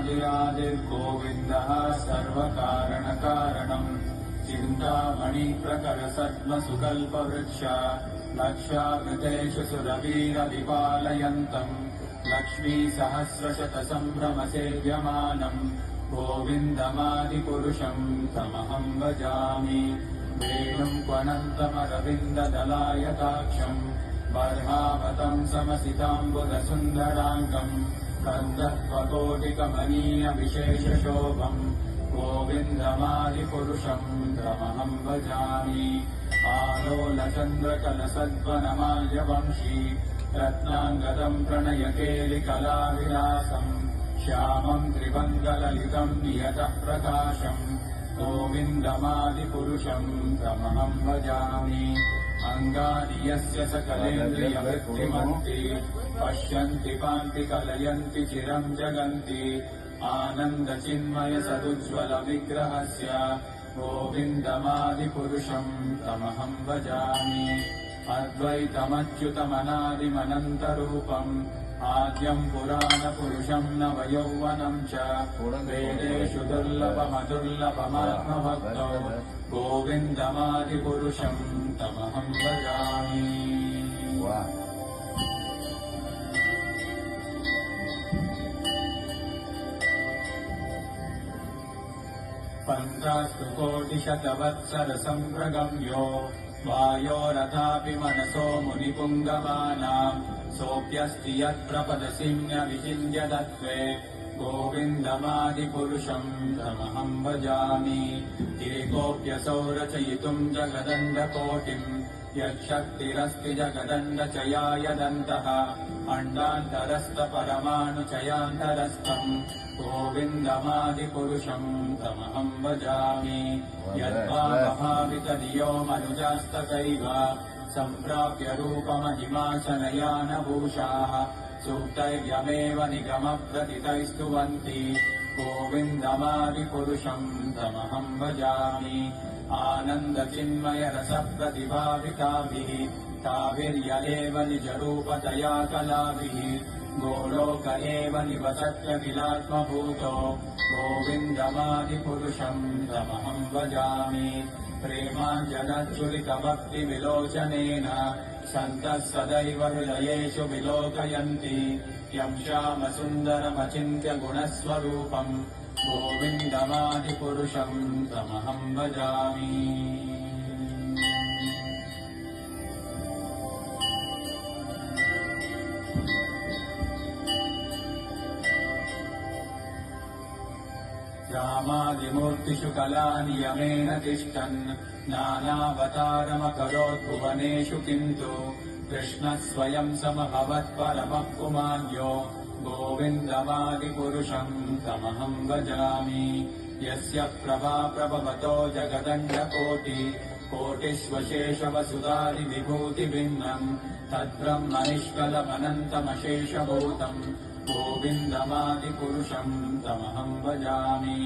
आदिरादिर्गोविन्दः सर्वकारणकारणम् चिन्तामणि प्रकरसद्मसुकल्पवृक्ष लक्षावृतेषु सुरवीरविपालयन्तम् लक्ष्मीसहस्रशतसम्भ्रमसेव्यमानम् गोविन्दमादिपुरुषम् तमहम् भजामि। वेणुम् क्वनन्तमरविन्ददलायताक्षम् बर्हावतम् समसिताम्बुदसुन्दराङ्गम् कन्दर्पकोटिकमनीयविशेषशोभम् गोविन्दमादिपुरुषम् तमहम् भजामि। आलोलचन्द्रकलसद्वनमाल्यवंशी रत्नाङ्गदम् प्रणयकेलिकलाविलासम् श्यामम् त्रिभङ्गललितम् नियतः प्रकाशम् गोविन्दमादिपुरुषम् तमहम् भजामि। अङ्गानि यस्य सकलेन्द्रियवृत्तिमन्ति पश्यन्ति पान्ति कलयन्ति चिरम् जगन्ति आनन्दचिन्मयसदुज्ज्वलविग्रहस्य गोविन्दमादिपुरुषम् तमहम् भजामि। अद्वैतमच्युतमनादिमनन्तरूपम् आद्यम् पुराणपुरुषम् नवयौवनम् च वेदेषु दुर्लभमदुर्लभमात्मभक्तो गोविन्दमादिपुरुषम् तमहम् भजामि। पञ्चास्तु कोटिशतवत्सरसम्प्रगम्यो वायोरथापि मनसो मुनिपुङ्गवानाम् सोऽप्यस्ति यत्प्रपदसिंहविचिन्त्यदत्वे गोविन्दमादिपुरुषम् तमहम् भजामि। एकोऽप्यसौ रचयितुम् जगदण्डकोटिम् यच्छक्तिरस्ति जगदण्डचयायदन्तः अण्डान्तरस्थपरमाणुचयान्तरस्थम् गोविन्दमादिपुरुषम् तमहम् भजामि। यद्भावभावितधियो मनुजास्तकैव सम्प्राप्य रूपमहिमाशनयानभूषाः सूक्तैर्यमेव निगमप्रथितैस्तुवन्ति गोविन्दमादिपुरुषम् तमहम् भजामि। आनन्दचिन्मयरसप्रतिभाविताभिः ताभिर्यदेव निजरूपतया कलाभिः गोलोक एव निवसत्यखिलात्मभूतो गोविन्दमादिपुरुषम् तमहम् भजामि। प्रेमाञ्जनच्चुरितभक्तिविलोचनेन सन्तः सदैव हृदयेषु विलोकयन्ति यं श्यामसुन्दरमचिन्त्य गुणस्वरूपम् गोविन्दमादिपुरुषम् तमहम् भजामि। रामादिमूर्तिषु कलानियमेन तिष्ठन् नानावतारमकरोत् भुवनेषु किन्तु कृष्णः स्वयं समभवत् परमः पुमान्यो गोविन्दमादिपुरुषम् तमहम् भजामि। यस्य प्रभा प्रभवतो जगदण्डकोटिकोटिष्वशेषवसुधादिविभूतिभिन्नम् तद्ब्रह्मनिष्कलमनन्तमशेषभूतम् गोविन्दमादिपुरुषम् तमहम् भजामि।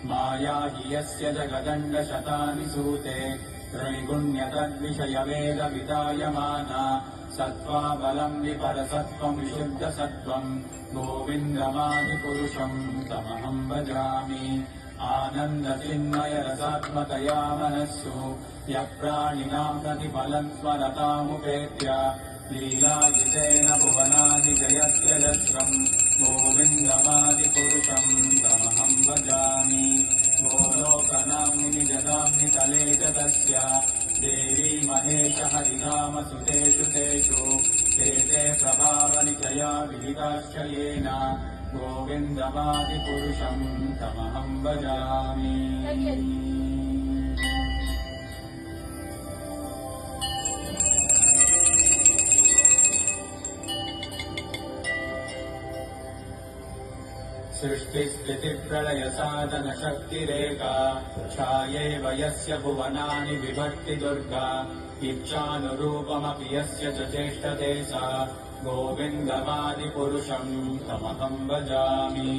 माया हि यस्य जगदण्डशतानि सूते त्रिगुण्यतद्विषयवेदविदायमाना सत्त्वाबलम् विपरसत्त्वम् विशुद्धसत्त्वम् गोविन्दमादिपुरुषम् तमहम् भजामि। आनन्दचिन्मयरसात्मकया मनस्सु यः प्राणिनाम् प्रतिफलम् स्मरतामुपेत्य लीलायुतेन भुवनादिजयत्यजस्रम् गोविन्दमादिपुरुषम् तमहम् भजामि। गोलोकनाम्नि निजधाम्नि तले च तस्य देवी महेश हरिधामसुतेषु तेषु ते ते प्रभावनिचया विहिताश्चयेन गोविन्दमादिपुरुषम् तमहम् भजामि। सृष्टिस्थितिप्रलयसाधनशक्तिरेका छायैव यस्य भुवनानि विभक्ति दुर्गा इच्छानुरूपमपि यस्य च चेष्टते सा गोविन्दमादिपुरुषम् तमहम् भजामि।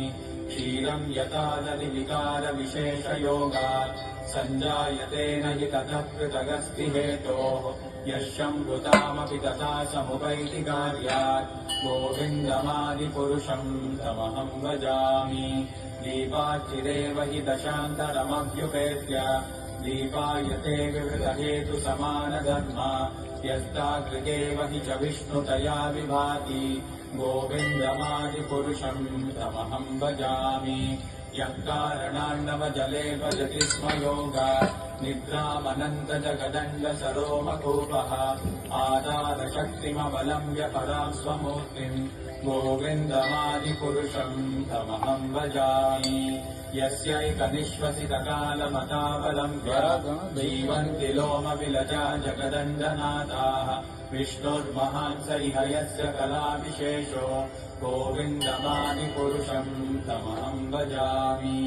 क्षीरम् यथा दधिविकारविशेषयोगात् सञ्जायते न हि ततः पृथगस्ति हेतोः यशम्भुतामपि तथा समुपैति कार्यात् गोविन्दमादिपुरुषम् तमहं भजामि दीपाचिरेव हि दशान्तरमभ्युपेत्य दीपायते विवृतहेतुसमानधर्मा यस्ताकृतेव हि च विष्णुतया विभाति गोविन्दमादिपुरुषम् तमहं भजामि यः कारणान्नवजले भजति स्म योगात् निद्रामनन्तजगदण्डसरोमकूपः आधारशक्तिमबलम्ब्य परां स्वमूर्तिम् गोविन्दमादिपुरुषम् तमहं भजामि यस्यैकनिश्वसितकालमतावलम्ब्य जीवन्ति लोमविलजा जगदण्डनाथाः विष्णुर्महान् स इह यस्य कलाविशेषो गोविन्दमादिपुरुषम् तमहं भजामि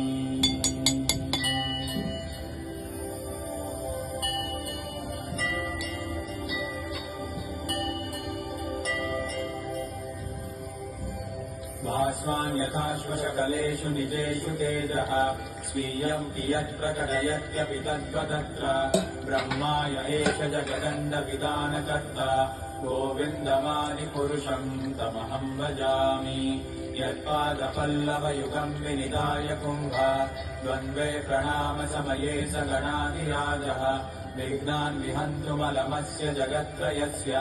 भास्वान् यथाश्वशकलेषु निजेषु तेजः स्वीयं कियत् प्रकटयत्यपि तद्वदत्र ब्रह्माय एष जगदण्डविधानकर्ता गोविन्दमादिपुरुषम् तमहं भजामि यत्पादपल्लवयुगं विनिधाय कुम्भ द्वन्द्वे प्रणामसमये स गणाधिराजः विघ्नान् विहन्तुमलमस्य जगत्त्रयस्य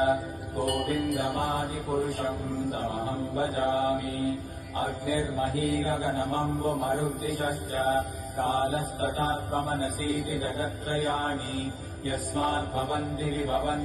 गोविन्दमादिपुरुषम् तमहं भजामि अग्निर्महीरगणमम्बुमरुद्दिशश्च कालस्तथा त्वमनसीति जगत्त्रयाणि यस्मात् भवन्ति विभवन्ति